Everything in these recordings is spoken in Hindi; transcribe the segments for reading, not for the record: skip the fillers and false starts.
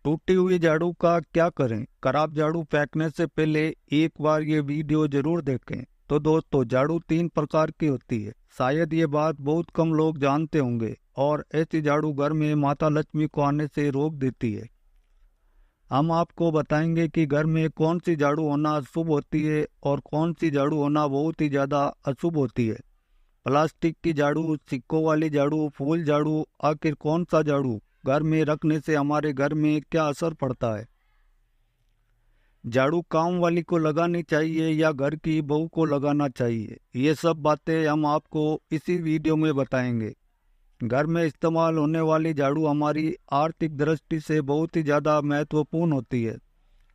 टूटी हुई झाड़ू का क्या करें? खराब झाड़ू फेंकने से पहले एक बार ये वीडियो जरूर देखें। तो दोस्तों, झाड़ू तीन प्रकार की होती है। शायद ये बात बहुत कम लोग जानते होंगे और ऐसी झाड़ू घर में माता लक्ष्मी को आने से रोक देती है। हम आपको बताएंगे कि घर में कौन सी झाड़ू होना शुभ होती है और कौन सी झाड़ू होना बहुत ही ज़्यादा अशुभ होती है। प्लास्टिक की झाड़ू, सिक्कों वाली झाड़ू, फूल झाड़ू, आखिर कौन सा झाड़ू घर में रखने से हमारे घर में क्या असर पड़ता है? झाड़ू काम वाली को लगानी चाहिए या घर की बहू को लगाना चाहिए? ये सब बातें हम आपको इसी वीडियो में बताएंगे। घर में इस्तेमाल होने वाली झाड़ू हमारी आर्थिक दृष्टि से बहुत ही ज़्यादा महत्वपूर्ण होती है,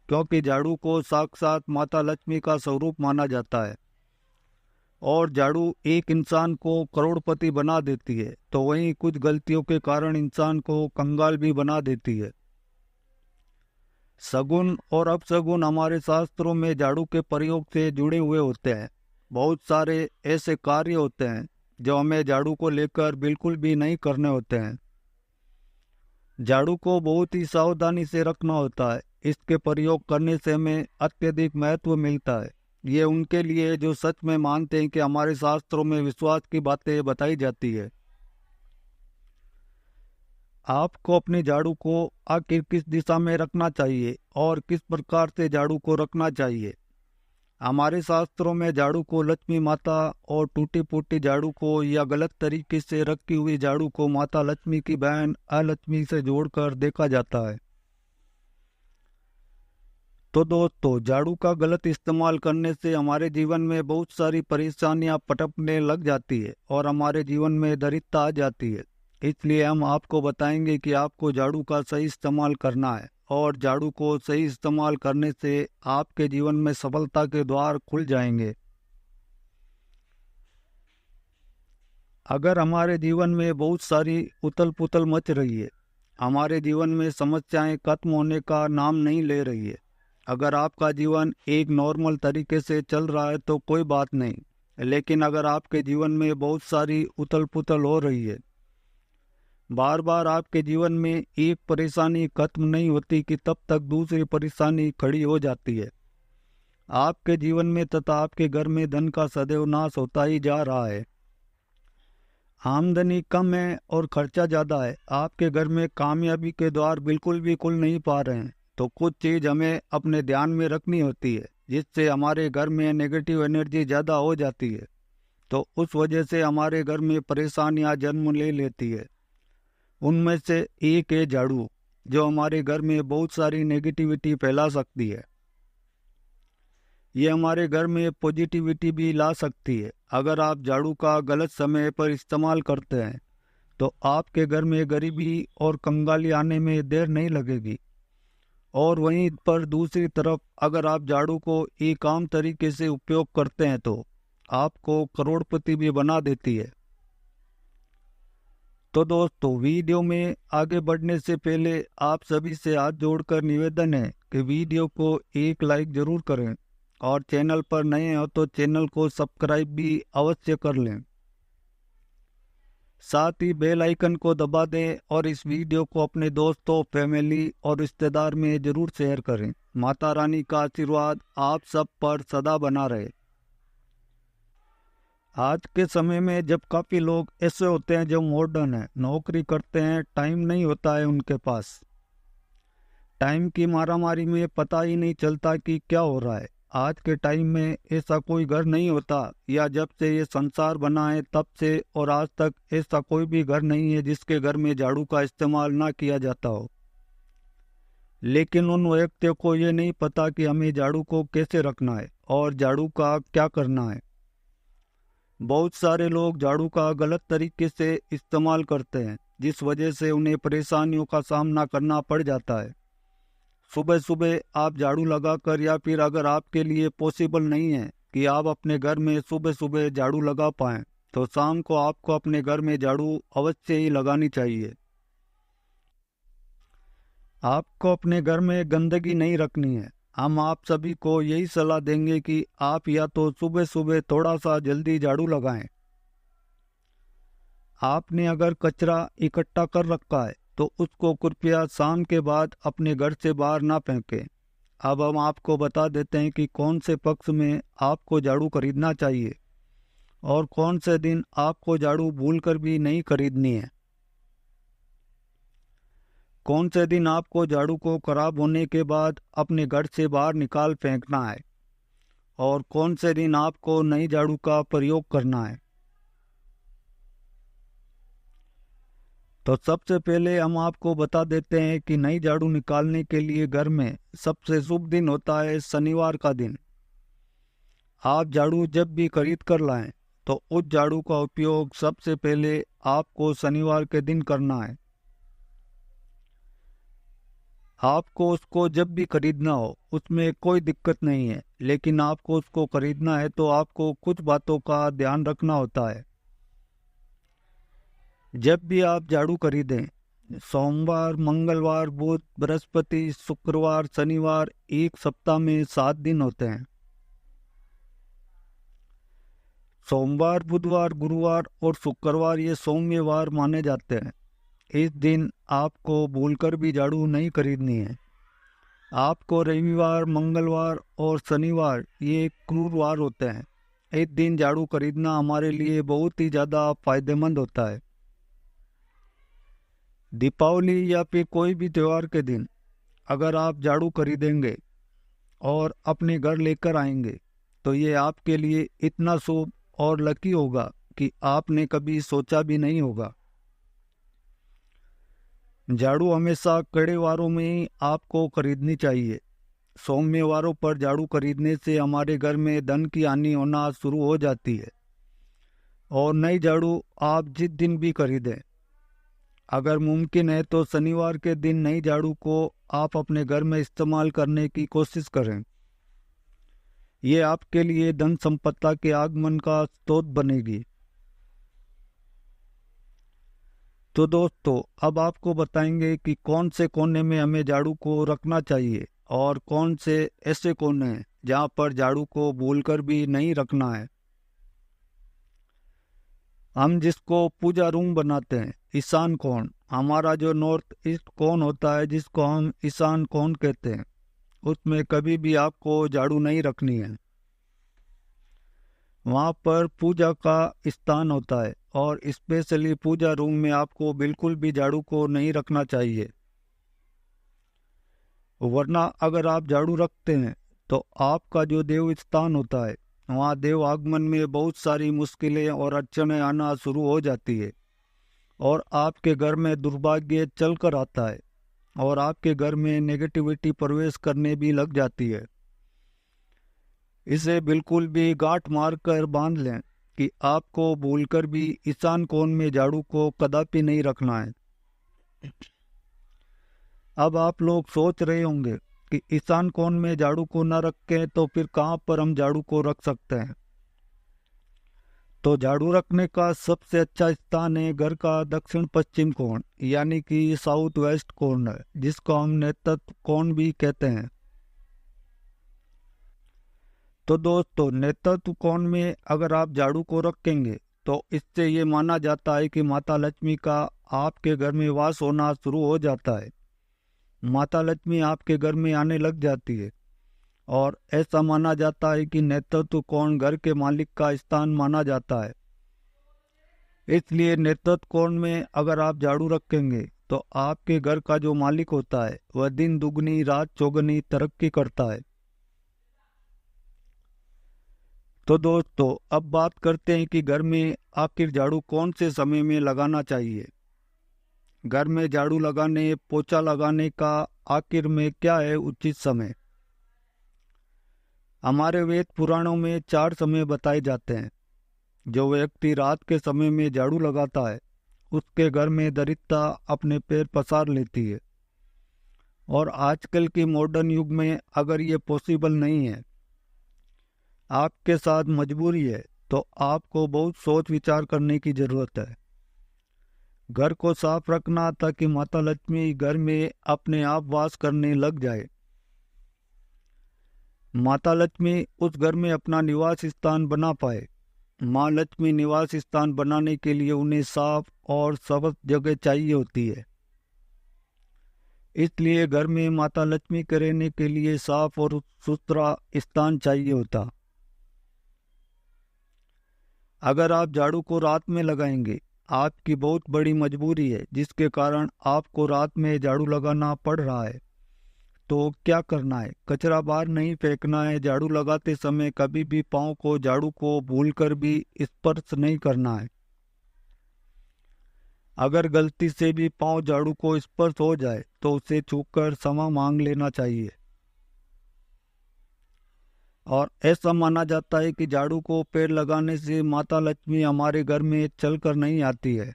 क्योंकि झाड़ू को साक्षात माता लक्ष्मी का स्वरूप माना जाता है और झाड़ू एक इंसान को करोड़पति बना देती है, तो वहीं कुछ गलतियों के कारण इंसान को कंगाल भी बना देती है। सगुन और अपशगुन हमारे शास्त्रों में झाड़ू के प्रयोग से जुड़े हुए होते हैं। बहुत सारे ऐसे कार्य होते हैं जो हमें झाड़ू को लेकर बिल्कुल भी नहीं करने होते हैं। झाड़ू को बहुत ही सावधानी से रखना होता है। इसके प्रयोग करने से हमें अत्यधिक महत्व मिलता है। ये उनके लिए जो सच में मानते हैं कि हमारे शास्त्रों में विश्वास की बातें बताई जाती है। आपको अपनी झाड़ू को आखिर किस दिशा में रखना चाहिए और किस प्रकार से झाड़ू को रखना चाहिए? हमारे शास्त्रों में झाड़ू को लक्ष्मी माता और टूटी फूटी झाड़ू को या गलत तरीके से रखी हुई झाड़ू को माता लक्ष्मी की बहन अलक्ष्मी से जोड़कर देखा जाता है। तो दोस्तों, झाड़ू का गलत इस्तेमाल करने से हमारे जीवन में बहुत सारी परेशानियां पटकने लग जाती है और हमारे जीवन में दरिद्रता आ जाती है। इसलिए हम आपको बताएंगे कि आपको झाड़ू का सही इस्तेमाल करना है और झाड़ू को सही इस्तेमाल करने से आपके जीवन में सफलता के द्वार खुल जाएंगे। अगर हमारे जीवन में बहुत सारी उथल पुथल मच रही है, हमारे जीवन में समस्याएं खत्म होने का नाम नहीं ले रही है, अगर आपका जीवन एक नॉर्मल तरीके से चल रहा है तो कोई बात नहीं, लेकिन अगर आपके जीवन में बहुत सारी उथल पुथल हो रही है, बार बार आपके जीवन में एक परेशानी खत्म नहीं होती कि तब तक दूसरी परेशानी खड़ी हो जाती है। आपके जीवन में तथा आपके घर में धन का सदैव नाश होता ही जा रहा है। आमदनी कम है और खर्चा ज़्यादा है। आपके घर में कामयाबी के द्वार बिल्कुल भी खुल नहीं पा रहे हैं। तो कुछ चीज़ हमें अपने ध्यान में रखनी होती है, जिससे हमारे घर में नेगेटिव एनर्जी ज़्यादा हो जाती है, तो उस वजह से हमारे घर में परेशानियां जन्म ले लेती है। उनमें से एक है झाड़ू, जो हमारे घर में बहुत सारी नेगेटिविटी फैला सकती है। ये हमारे घर में पॉजिटिविटी भी ला सकती है। अगर आप झाड़ू का गलत समय पर इस्तेमाल करते हैं तो आपके घर में गरीबी और कंगाली आने में देर नहीं लगेगी। और वहीं पर दूसरी तरफ अगर आप झाड़ू को एक आम तरीके से उपयोग करते हैं तो आपको करोड़पति भी बना देती है। तो दोस्तों, वीडियो में आगे बढ़ने से पहले आप सभी से हाथ जोड़कर निवेदन है कि वीडियो को एक लाइक जरूर करें और चैनल पर नए हो तो चैनल को सब्सक्राइब भी अवश्य कर लें। साथ ही बेल आइकन को दबा दें और इस वीडियो को अपने दोस्तों, फैमिली और रिश्तेदार में जरूर शेयर करें। माता रानी का आशीर्वाद आप सब पर सदा बना रहे। आज के समय में जब काफ़ी लोग ऐसे होते हैं जो मॉडर्न हैं, नौकरी करते हैं, टाइम नहीं होता है उनके पास, टाइम की मारामारी में पता ही नहीं चलता कि क्या हो रहा है। आज के टाइम में ऐसा कोई घर नहीं होता, या जब से ये संसार बना है तब से और आज तक ऐसा कोई भी घर नहीं है जिसके घर में झाड़ू का इस्तेमाल ना किया जाता हो। लेकिन उन व्यक्तियों को ये नहीं पता कि हमें झाड़ू को कैसे रखना है और झाड़ू का क्या करना है। बहुत सारे लोग झाड़ू का गलत तरीके से इस्तेमाल करते हैं, जिस वजह से उन्हें परेशानियों का सामना करना पड़ जाता है। सुबह सुबह आप झाड़ू लगाकर, या फिर अगर आपके लिए पॉसिबल नहीं है कि आप अपने घर में सुबह सुबह झाड़ू लगा पाएं, तो शाम को आपको अपने घर में झाड़ू अवश्य ही लगानी चाहिए। आपको अपने घर में गंदगी नहीं रखनी है। हम आप सभी को यही सलाह देंगे कि आप या तो सुबह सुबह थोड़ा सा जल्दी झाड़ू लगाएं। आपने अगर कचरा इकट्ठा कर रखा है तो उसको कृपया शाम के बाद अपने घर से बाहर ना फेंकें। अब हम आपको बता देते हैं कि कौन से पक्ष में आपको झाड़ू खरीदना चाहिए और कौन से दिन आपको झाड़ू भूलकर भी नहीं खरीदनी है। कौन से दिन आपको झाड़ू को खराब होने के बाद अपने घर से बाहर निकाल फेंकना है और कौन से दिन आपको नई झाड़ू का प्रयोग करना है। तो सबसे पहले हम आपको बता देते हैं कि नई झाड़ू निकालने के लिए घर में सबसे शुभ दिन होता है शनिवार का दिन। आप झाड़ू जब भी खरीद कर लाएं तो उस झाड़ू का उपयोग सबसे पहले आपको शनिवार के दिन करना है। आपको उसको जब भी खरीदना हो उसमें कोई दिक्कत नहीं है, लेकिन आपको उसको खरीदना है तो आपको कुछ बातों का ध्यान रखना होता है। जब भी आप झाड़ू खरीदें, सोमवार, मंगलवार, बुध, बृहस्पति, शुक्रवार, शनिवार, एक सप्ताह में 7 दिन होते हैं। सोमवार, बुधवार, गुरुवार और शुक्रवार ये सौम्यवार माने जाते हैं। इस दिन आपको भूलकर भी झाड़ू नहीं खरीदनी है। आपको रविवार, मंगलवार और शनिवार ये क्रूरवार होते हैं। इस दिन झाड़ू खरीदना हमारे लिए बहुत ही ज़्यादा फायदेमंद होता है। दीपावली या फिर कोई भी त्यौहार के दिन अगर आप झाड़ू खरीदेंगे और अपने घर लेकर आएंगे तो ये आपके लिए इतना शुभ और लकी होगा कि आपने कभी सोचा भी नहीं होगा। झाड़ू हमेशा कड़े वारों में ही आपको खरीदनी चाहिए। सौम्यवारों पर झाड़ू खरीदने से हमारे घर में धन की हानि होना शुरू हो जाती है। और नई झाड़ू आप जिस दिन भी खरीदें, अगर मुमकिन है तो शनिवार के दिन नई झाड़ू को आप अपने घर में इस्तेमाल करने की कोशिश करें। ये आपके लिए धन संपत्ति के आगमन का स्रोत बनेगी। तो दोस्तों, अब आपको बताएंगे कि कौन से कोने में हमें झाड़ू को रखना चाहिए और कौन से ऐसे कोने हैं जहाँ पर झाड़ू को भूलकर भी नहीं रखना है। हम जिसको पूजा रूम बनाते हैं, ईशान कोण, हमारा जो नॉर्थ ईस्ट कोण होता है जिसको हम ईशान कोण कहते हैं, उसमें कभी भी आपको झाड़ू नहीं रखनी है। वहाँ पर पूजा का स्थान होता है और स्पेशली पूजा रूम में आपको बिल्कुल भी झाड़ू को नहीं रखना चाहिए। वरना अगर आप झाड़ू रखते हैं तो आपका जो देव स्थान होता है वहाँ देव आगमन में बहुत सारी मुश्किलें और अड़चनें आना शुरू हो जाती है और आपके घर में दुर्भाग्य चल कर आता है और आपके घर में नेगेटिविटी प्रवेश करने भी लग जाती है। इसे बिल्कुल भी गांठ मारकर बांध लें कि आपको भूलकर भी ईशान कोण में झाड़ू को कदापि नहीं रखना है। अब आप लोग सोच रहे होंगे कि ईशान कोण में झाड़ू को न रखें तो फिर कहाँ पर हम झाड़ू को रख सकते हैं। तो झाड़ू रखने का सबसे अच्छा स्थान है घर का दक्षिण पश्चिम कोण, यानी कि साउथ वेस्ट कॉर्नर, जिसको हम नेतृत्व कोण भी कहते हैं। तो दोस्तों, नेतृत्व कोण में अगर आप झाड़ू को रखेंगे तो इससे ये माना जाता है कि माता लक्ष्मी का आपके घर में वास होना शुरू हो जाता है। माता लक्ष्मी आपके घर में आने लग जाती है और ऐसा माना जाता है कि नेतृत्व कोण घर के मालिक का स्थान माना जाता है। इसलिए नेतृत्व कोण में अगर आप झाड़ू रखेंगे तो आपके घर का जो मालिक होता है वह दिन दुगनी रात चौगुनी तरक्की करता है। तो दोस्तों, अब बात करते हैं कि घर में आखिर झाड़ू कौन से समय में लगाना चाहिए। घर में झाड़ू लगाने, पोछा लगाने का आखिर में क्या है उचित समय। हमारे वेद पुराणों में 4 समय बताए जाते हैं। जो व्यक्ति रात के समय में झाड़ू लगाता है उसके घर में दरिद्रता अपने पैर पसार लेती है। और आजकल के मॉडर्न युग में अगर ये पॉसिबल नहीं है, आपके साथ मजबूरी है, तो आपको बहुत सोच विचार करने की जरूरत है। घर को साफ रखना ताकि माता लक्ष्मी घर में अपने आप वास करने लग जाए। माता लक्ष्मी उस घर में अपना निवास स्थान बना पाए। माँ लक्ष्मी निवास स्थान बनाने के लिए उन्हें साफ और स्वच्छ जगह चाहिए होती है। इसलिए घर में माता लक्ष्मी के रहने के लिए साफ और सुथरा स्थान चाहिए होता। अगर आप झाड़ू को रात में लगाएंगे, आपकी बहुत बड़ी मजबूरी है जिसके कारण आपको रात में झाड़ू लगाना पड़ रहा है, तो क्या करना है? कचरा बाहर नहीं फेंकना है। झाड़ू लगाते समय कभी भी पाँव को झाड़ू को भूलकर भी स्पर्श नहीं करना है। अगर गलती से भी पाँव झाड़ू को स्पर्श हो जाए तो उसे छूकर क्षमा मांग लेना चाहिए। और ऐसा माना जाता है कि झाड़ू को पैर लगाने से माता लक्ष्मी हमारे घर में चलकर नहीं आती है,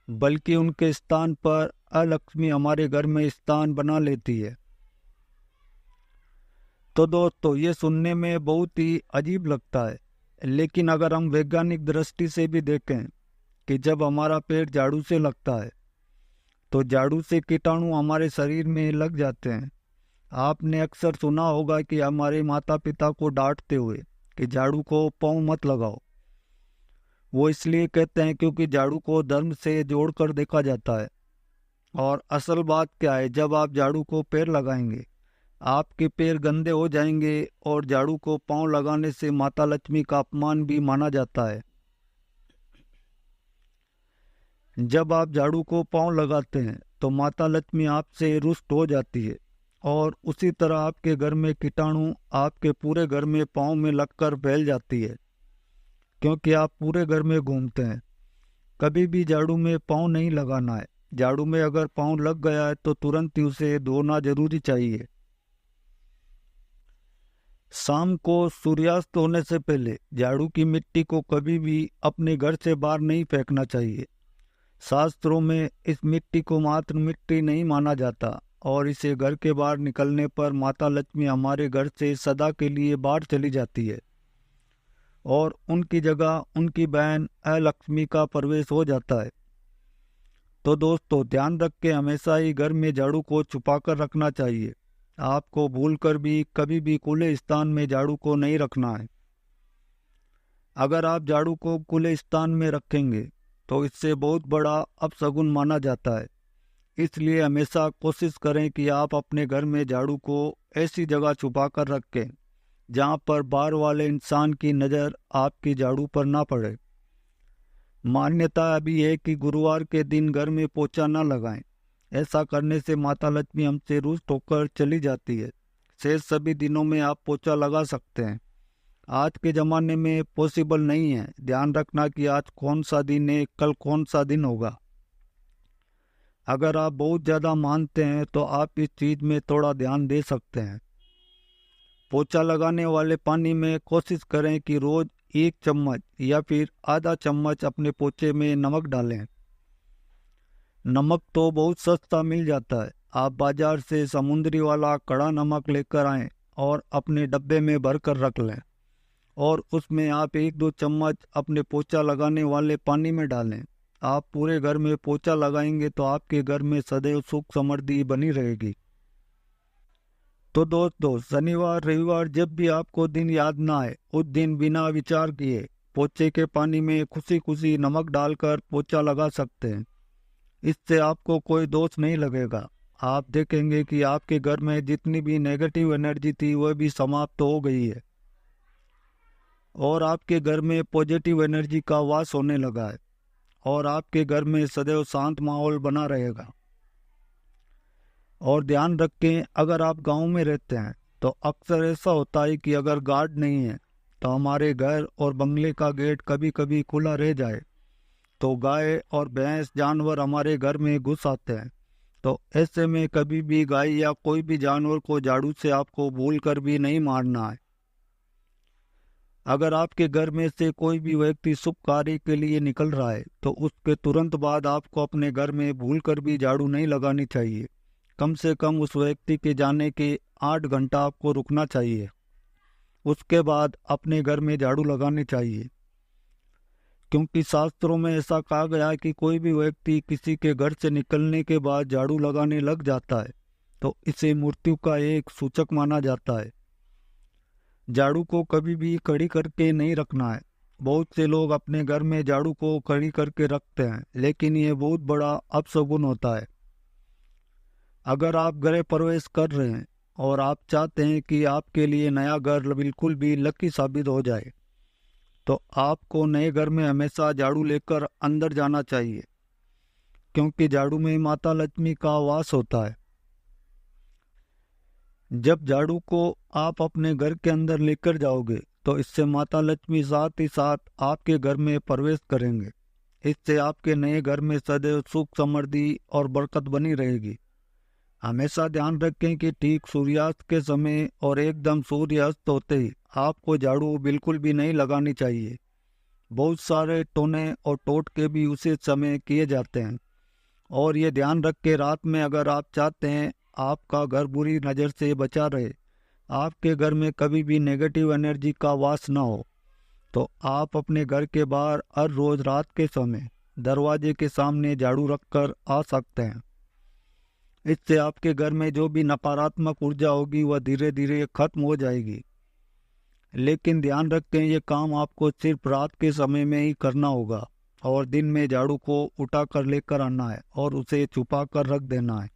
बल्कि उनके स्थान पर अलक्ष्मी हमारे घर में स्थान बना लेती है। तो दोस्तों, ये सुनने में बहुत ही अजीब लगता है, लेकिन अगर हम वैज्ञानिक दृष्टि से भी देखें कि जब हमारा पैर झाड़ू से लगता है तो झाड़ू से कीटाणु हमारे शरीर में लग जाते हैं। आपने अक्सर सुना होगा कि हमारे माता पिता को डांटते हुए कि झाड़ू को पाँव मत लगाओ। वो इसलिए कहते हैं क्योंकि झाड़ू को धर्म से जोड़कर देखा जाता है। और असल बात क्या है, जब आप झाड़ू को पैर लगाएंगे आपके पैर गंदे हो जाएंगे, और झाड़ू को पाँव लगाने से माता लक्ष्मी का अपमान भी माना जाता है। जब आप झाड़ू को पाँव लगाते हैं तो माता लक्ष्मी आपसे रुष्ट हो जाती है, और उसी तरह आपके घर में कीटाणु आपके पूरे घर में पाँव में लगकर फैल जाती है, क्योंकि आप पूरे घर में घूमते हैं। कभी भी झाड़ू में पाँव नहीं लगाना है। झाड़ू में अगर पाँव लग गया है तो तुरंत ही उसे धोना जरूरी चाहिए। शाम को सूर्यास्त होने से पहले झाड़ू की मिट्टी को कभी भी अपने घर से बाहर नहीं फेंकना चाहिए। शास्त्रों में इस मिट्टी को मात्र मिट्टी नहीं माना जाता, और इसे घर के बाहर निकलने पर माता लक्ष्मी हमारे घर से सदा के लिए बाहर चली जाती है, और उनकी जगह उनकी बहन अलक्ष्मी का प्रवेश हो जाता है। तो दोस्तों, ध्यान रख के हमेशा ही घर में झाड़ू को छुपाकर रखना चाहिए। आपको भूलकर भी कभी भी खुले स्थान में झाड़ू को नहीं रखना है। अगर आप झाड़ू को खुले स्थान में रखेंगे तो इससे बहुत बड़ा अपशगुन माना जाता है। इसलिए हमेशा कोशिश करें कि आप अपने घर में झाड़ू को ऐसी जगह छुपा कर रखें जहां पर बाहर वाले इंसान की नज़र आपकी झाड़ू पर ना पड़े। मान्यता अभी है कि गुरुवार के दिन घर में पोछा न लगाएं। ऐसा करने से माता लक्ष्मी हमसे रुष्ट होकर चली जाती है। शेष सभी दिनों में आप पोछा लगा सकते हैं। आज के ज़माने में पॉसिबल नहीं है। ध्यान रखना कि आज कौन सा दिन है, कल कौन सा दिन होगा। अगर आप बहुत ज़्यादा मानते हैं तो आप इस चीज़ में थोड़ा ध्यान दे सकते हैं। पोछा लगाने वाले पानी में कोशिश करें कि रोज़ 1 चम्मच या फिर आधा चम्मच अपने पोछे में नमक डालें। नमक तो बहुत सस्ता मिल जाता है। आप बाजार से समुद्री वाला कड़ा नमक लेकर आएं और अपने डब्बे में भर कर रख लें, और उसमें आप 1-2 चम्मच अपने पोछा लगाने वाले पानी में डालें। आप पूरे घर में पोछा लगाएंगे तो आपके घर में सदैव सुख समृद्धि बनी रहेगी। तो दोस्तों, शनिवार रविवार जब भी आपको दिन याद ना आए, उस दिन बिना विचार किए पोछे के पानी में खुशी खुशी नमक डालकर पोछा लगा सकते हैं। इससे आपको कोई दोष नहीं लगेगा। आप देखेंगे कि आपके घर में जितनी भी नेगेटिव एनर्जी थी वह भी समाप्त हो गई है, और आपके घर में पॉजिटिव एनर्जी का वास होने लगा है, और आपके घर में सदैव शांत माहौल बना रहेगा। और ध्यान रखें, अगर आप गांव में रहते हैं तो अक्सर ऐसा होता है कि अगर गार्ड नहीं है तो हमारे घर और बंगले का गेट कभी कभी खुला रह जाए तो गाय और भैंस जानवर हमारे घर में घुस आते हैं। तो ऐसे में कभी भी गाय या कोई भी जानवर को झाड़ू से आपको भूल कर भी नहीं मारना है। अगर आपके घर में से कोई भी व्यक्ति शुभ कार्य के लिए निकल रहा है तो उसके तुरंत बाद आपको अपने घर में भूल कर भी झाड़ू नहीं लगानी चाहिए। कम से कम उस व्यक्ति के जाने के 8 घंटा आपको रुकना चाहिए। उसके बाद अपने घर में झाड़ू लगानी चाहिए, क्योंकि शास्त्रों में ऐसा कहा गया है कि कोई भी व्यक्ति किसी के घर से निकलने के बाद झाड़ू लगाने लग जाता है तो इसे मृत्यु का एक सूचक माना जाता है। झाड़ू को कभी भी खड़ी करके नहीं रखना है। बहुत से लोग अपने घर में झाड़ू को खड़ी करके रखते हैं, लेकिन ये बहुत बड़ा अपशगुन होता है। अगर आप गृह प्रवेश कर रहे हैं और आप चाहते हैं कि आपके लिए नया घर बिल्कुल भी लकी साबित हो जाए, तो आपको नए घर में हमेशा झाड़ू लेकर अंदर जाना चाहिए, क्योंकि झाड़ू में माता लक्ष्मी का वास होता है। जब झाड़ू को आप अपने घर के अंदर लेकर जाओगे तो इससे माता लक्ष्मी साथ ही साथ आपके घर में प्रवेश करेंगे। इससे आपके नए घर में सदैव सुख समृद्धि और बरकत बनी रहेगी। हमेशा ध्यान रखें कि ठीक सूर्यास्त के समय और एकदम सूर्य अस्त होते ही आपको झाड़ू बिल्कुल भी नहीं लगानी चाहिए। बहुत सारे टोने और टोटके भी उसी समय किए जाते हैं। और ये ध्यान रख के रात में अगर आप चाहते हैं आपका घर बुरी नज़र से बचा रहे, आपके घर में कभी भी नेगेटिव एनर्जी का वास ना हो, तो आप अपने घर के बाहर हर रोज रात के समय दरवाजे के सामने झाड़ू रखकर आ सकते हैं। इससे आपके घर में जो भी नकारात्मक ऊर्जा होगी वह धीरे धीरे खत्म हो जाएगी। लेकिन ध्यान रखें, ये काम आपको सिर्फ रात के समय में ही करना होगा और दिन में झाड़ू को उठा कर लेकर आना है और उसे छुपा कर रख देना है।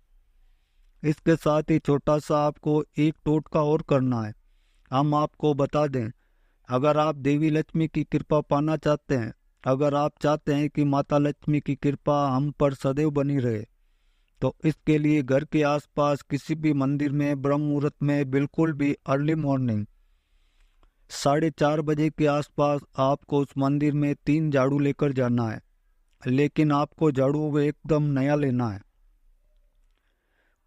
इसके साथ ही छोटा सा आपको एक टोटका और करना है। हम आपको बता दें, अगर आप देवी लक्ष्मी की कृपा पाना चाहते हैं, अगर आप चाहते हैं कि माता लक्ष्मी की कृपा हम पर सदैव बनी रहे, तो इसके लिए घर के आसपास किसी भी मंदिर में ब्रह्म मुहूर्त में बिल्कुल भी अर्ली मॉर्निंग 4:30 बजे के आसपास आपको उस मंदिर में 3 झाड़ू लेकर जाना है। लेकिन आपको झाड़ू एकदम नया लेना है।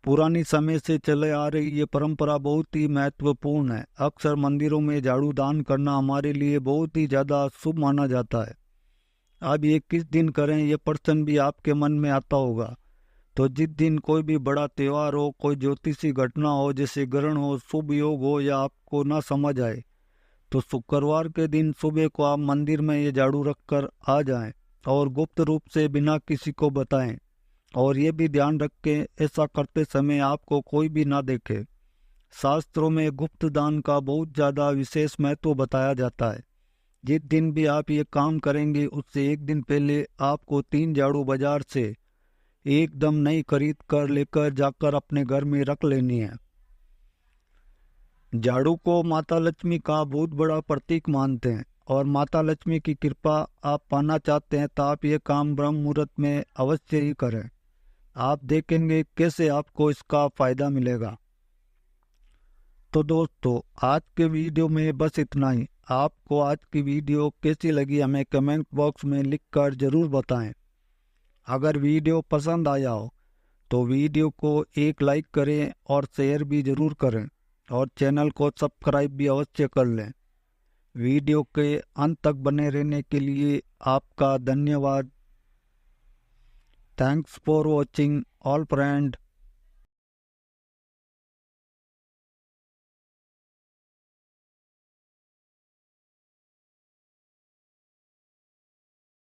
पुरानी समय से चले आ रही ये परंपरा बहुत ही महत्वपूर्ण है। अक्सर मंदिरों में झाड़ू दान करना हमारे लिए बहुत ही ज़्यादा शुभ माना जाता है। अब ये किस दिन करें, ये प्रश्न भी आपके मन में आता होगा। तो जिस दिन कोई भी बड़ा त्यौहार हो, कोई ज्योतिषी घटना हो, जैसे ग्रहण हो, शुभ योग हो, या आपको ना समझ आए, तो शुक्रवार के दिन सुबह को आप मंदिर में ये झाड़ू रखकर आ जाएं और गुप्त रूप से बिना किसी को बताएं। और ये भी ध्यान रखें, ऐसा करते समय आपको कोई भी ना देखे। शास्त्रों में गुप्त दान का बहुत ज़्यादा विशेष महत्व बताया जाता है। जिस दिन भी आप ये काम करेंगे उससे एक दिन पहले आपको 3 झाड़ू बाजार से एकदम नई खरीद कर लेकर जाकर अपने घर में रख लेनी है। झाड़ू को माता लक्ष्मी का बहुत बड़ा प्रतीक मानते हैं और माता लक्ष्मी की कृपा आप पाना चाहते हैं तो आप ये काम ब्रह्म मुहूर्त में अवश्य ही करें। आप देखेंगे कैसे आपको इसका फायदा मिलेगा। तो दोस्तों, आज के वीडियो में बस इतना ही। आपको आज की वीडियो कैसी लगी हमें कमेंट बॉक्स में लिखकर ज़रूर बताएं। अगर वीडियो पसंद आया हो तो वीडियो को एक लाइक करें और शेयर भी ज़रूर करें और चैनल को सब्सक्राइब भी अवश्य कर लें। वीडियो के अंत तक बने रहने के लिए आपका धन्यवाद। Thanks for watching all friend.